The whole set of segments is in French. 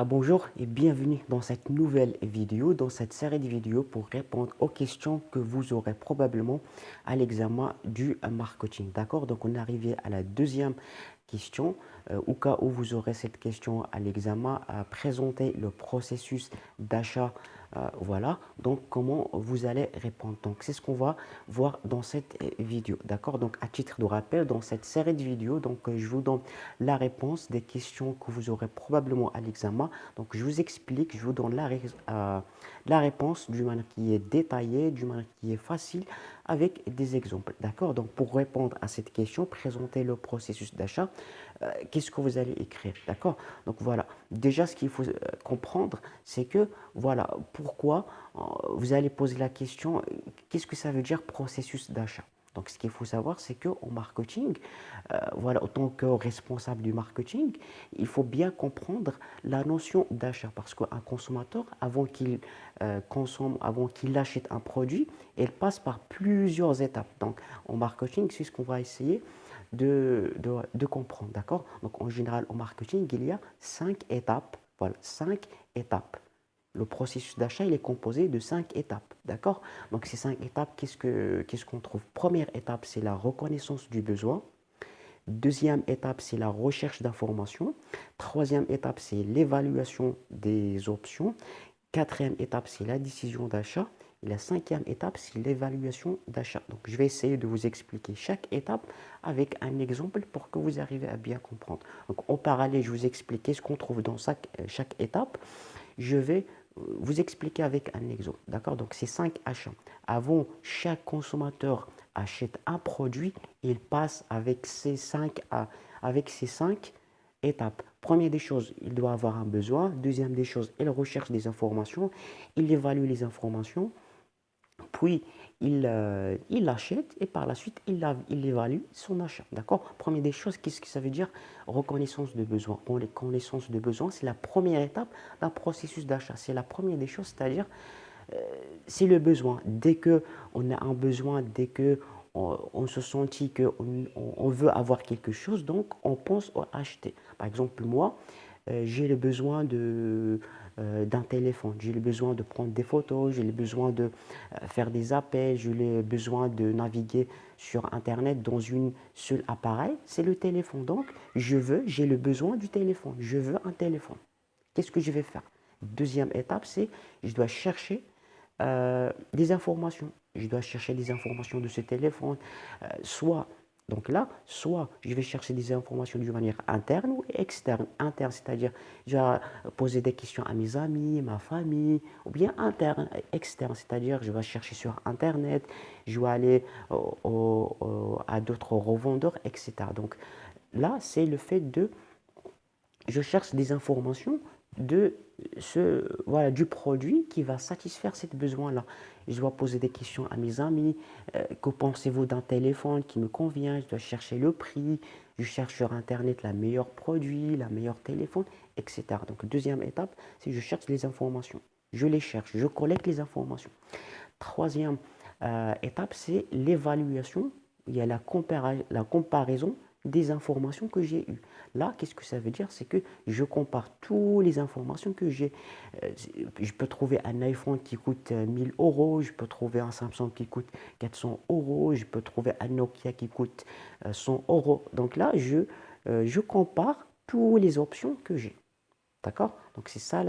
Bonjour et bienvenue dans cette nouvelle vidéo, dans cette série de vidéos pour répondre aux questions que vous aurez probablement à l'examen du marketing. D'accord? Donc on est arrivé à la deuxième question. Au cas où vous aurez cette question à l'examen, à présenter le processus d'achat. Voilà, donc comment vous allez répondre. Donc c'est ce qu'on va voir dans cette vidéo. D'accord? Donc à titre de rappel, dans cette série de vidéos, je vous donne la réponse des questions que vous aurez probablement à l'examen. Donc je vous explique, je vous donne la réponse d'une manière qui est détaillée, d'une manière qui est facile, avec des exemples. D'accord? Donc pour répondre à cette question, présenter le processus d'achat, qu'est-ce que vous allez écrire? D'accord? Donc voilà, déjà ce qu'il faut comprendre, c'est que voilà, pourquoi vous allez poser la question, qu'est-ce que ça veut dire processus d'achat? Donc, ce qu'il faut savoir, c'est qu'en marketing, voilà, en tant que responsable du marketing, il faut bien comprendre la notion d'achat parce qu'un consommateur, avant qu'il consomme, avant qu'il achète un produit, il passe par plusieurs étapes. Donc, en marketing, c'est ce qu'on va essayer de comprendre, d'accord? Donc, en général, en marketing, il y a 5 étapes. Voilà, 5 étapes. Le processus d'achat, il est composé de 5 étapes, d'accord? Donc, ces 5 étapes, qu'est-ce qu'on trouve? Première étape, c'est la reconnaissance du besoin. Deuxième étape, c'est la recherche d'informations. Troisième étape, c'est l'évaluation des options. Quatrième étape, c'est la décision d'achat. Et la cinquième étape, c'est l'évaluation d'achat. Donc, je vais essayer de vous expliquer chaque étape avec un exemple pour que vous arriviez à bien comprendre. Donc, en parallèle, je vous expliquer ce qu'on trouve dans chaque étape. Je vais vous expliquer avec un exemple. D'accord? Donc, c'est 5 achats. Avant, chaque consommateur achète un produit, il passe avec ces 5 étapes. Première des choses, il doit avoir un besoin. Deuxième des choses, il recherche des informations. Il évalue les informations. Puis, il l'achète et par la suite, il évalue son achat. D'accord? Première des choses, qu'est-ce que ça veut dire? Reconnaissance de besoin. Bon, les connaissances de besoin, c'est la première étape d'un processus d'achat. C'est la première des choses, c'est-à-dire, c'est le besoin. Dès que on a un besoin, dès que on se sentit qu'on on veut avoir quelque chose, donc on pense à acheter. Par exemple, moi, j'ai le besoin d'un téléphone, j'ai le besoin de prendre des photos, j'ai le besoin de faire des appels, j'ai le besoin de naviguer sur Internet dans une seule appareil, c'est le téléphone. Donc, j'ai le besoin du téléphone, je veux un téléphone. Qu'est-ce que je vais faire? Deuxième étape, c'est je dois chercher des informations. Je dois chercher des informations de ce téléphone, soit donc là, soit je vais chercher des informations d'une manière interne ou externe. Interne, c'est-à-dire je vais poser des questions à mes amis, ma famille, ou bien interne, externe, c'est-à-dire je vais chercher sur Internet, je vais aller à d'autres revendeurs, etc. Donc là, c'est le fait de je cherche des informations de voilà, du produit qui va satisfaire ce besoin-là. Je dois poser des questions à mes amis. Que pensez-vous d'un téléphone qui me convient? Je dois chercher le prix. Je cherche sur Internet la meilleure produit, la meilleure téléphone, etc. Donc, deuxième étape, c'est je cherche les informations. Je les cherche, je collecte les informations. Troisième étape, c'est l'évaluation. Il y a la comparaison des informations que j'ai eues. Là, qu'est-ce que ça veut dire? C'est que je compare toutes les informations que j'ai. Euh, je peux trouver un iPhone qui coûte 1000 euros, je peux trouver un Samsung qui coûte 400 euros, je peux trouver un Nokia qui coûte 100 euros. Donc là, je compare toutes les options que j'ai. D'accord? Donc c'est ça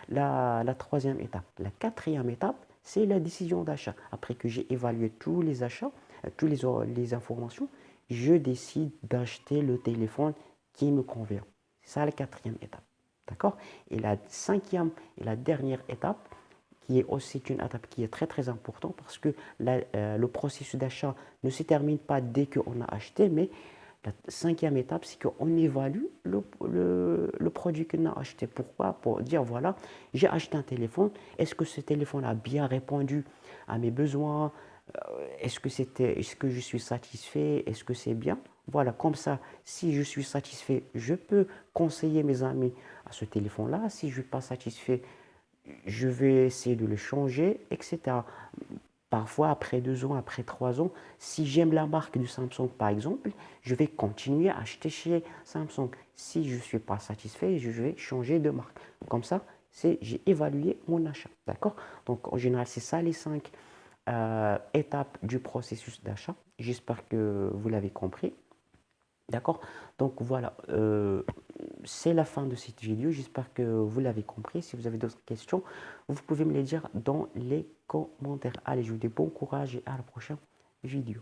la troisième étape. La quatrième étape, c'est la décision d'achat. Après que j'ai évalué tous les achats, toutes les informations, je décide d'acheter le téléphone qui me convient. C'est ça la quatrième étape. D'accord? Et la cinquième et la dernière étape, qui est aussi une étape qui est très très importante parce que le processus d'achat ne se termine pas dès qu'on a acheté, mais la cinquième étape, c'est qu'on évalue le produit qu'on a acheté. Pourquoi? Pour dire, voilà, j'ai acheté un téléphone. Est-ce que ce téléphone a bien répondu à mes besoins? Est-ce que je suis satisfait? Est-ce que c'est bien? Voilà, comme ça, si je suis satisfait, je peux conseiller mes amis à ce téléphone-là. Si je ne suis pas satisfait, je vais essayer de le changer, etc. Parfois, après 2 ans, après 3 ans, si j'aime la marque du Samsung, par exemple, je vais continuer à acheter chez Samsung. Si je ne suis pas satisfait, je vais changer de marque. Comme ça, j'ai évalué mon achat. D'accord? Donc, en général, c'est ça les 5 étapes du processus d'achat. J'espère que vous l'avez compris. D'accord? Donc voilà, c'est la fin de cette vidéo. J'espère que vous l'avez compris. Si vous avez d'autres questions, vous pouvez me les dire dans les commentaires. Allez, je vous dis bon courage et à la prochaine vidéo.